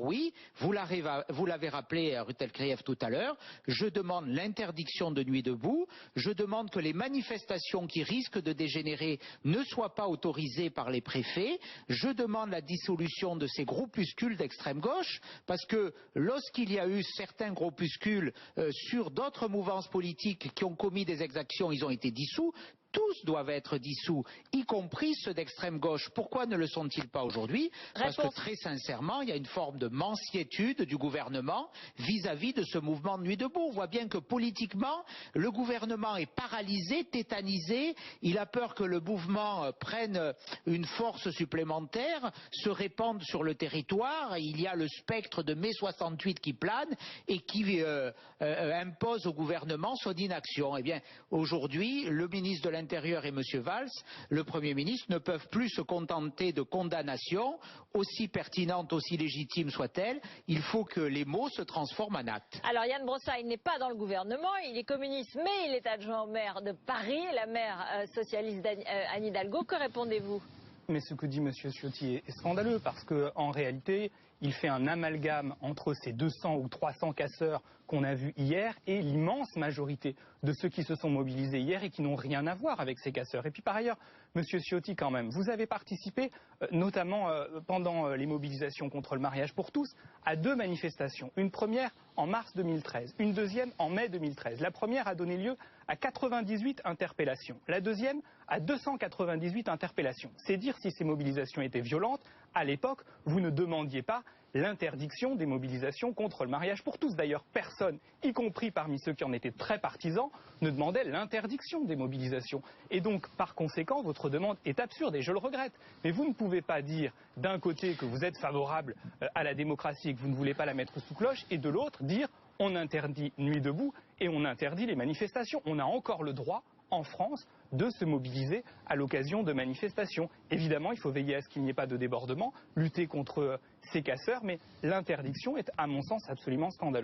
Oui, vous l'avez rappelé, Rutel Krief, tout à l'heure, je demande l'interdiction de Nuit debout, je demande que les manifestations qui risquent de dégénérer ne soient pas autorisées par les préfets, je demande la dissolution de ces groupuscules d'extrême gauche, parce que lorsqu'il y a eu certains groupuscules sur d'autres mouvances politiques qui ont commis des exactions, ils ont été dissous. Tous doivent être dissous, y compris ceux d'extrême gauche. Pourquoi ne le sont-ils pas aujourd'hui? Parce que très sincèrement, il y a une forme de mansuétude du gouvernement vis-à-vis de ce mouvement de Nuit debout. On voit bien que politiquement, le gouvernement est paralysé, tétanisé. Il a peur que le mouvement prenne une force supplémentaire, se répande sur le territoire. Il y a le spectre de mai 68 qui plane et qui impose au gouvernement son inaction. Eh bien, aujourd'hui, le ministre de l'Intérieur et M. Valls, le Premier ministre, ne peuvent plus se contenter de condamnations, aussi pertinentes, aussi légitimes soient-elles. Il faut que les mots se transforment en actes. Alors Yann Brossard n'est pas dans le gouvernement, il est communiste, mais il est adjoint au maire de Paris, la maire socialiste Anne Hidalgo. Que répondez-vous? Mais ce que dit M. Ciotti est scandaleux parce qu'en réalité, il fait un amalgame entre ces 200 ou 300 casseurs qu'on a vus hier et l'immense majorité de ceux qui se sont mobilisés hier et qui n'ont rien à voir avec ces casseurs. Et puis par ailleurs, M. Ciotti quand même, vous avez participé notamment pendant les mobilisations contre le mariage pour tous à 2 manifestations. Une première en mars 2013, une deuxième en mai 2013. La première a donné lieu à 98 interpellations, la deuxième à 298 interpellations. C'est dire si ces mobilisations étaient violentes. À l'époque, vous ne demandiez pas l'interdiction des mobilisations contre le mariage pour tous. D'ailleurs, personne, y compris parmi ceux qui en étaient très partisans, ne demandait l'interdiction des mobilisations. Et donc, par conséquent, votre demande est absurde et je le regrette. Mais vous ne pouvez pas dire d'un côté que vous êtes favorable à la démocratie et que vous ne voulez pas la mettre sous cloche et de l'autre dire on interdit Nuit debout et on interdit les manifestations. On a encore le droit en France de se mobiliser à l'occasion de manifestations. Évidemment, il faut veiller à ce qu'il n'y ait pas de débordement, lutter contre ces casseurs, mais l'interdiction est, à mon sens, absolument scandaleuse.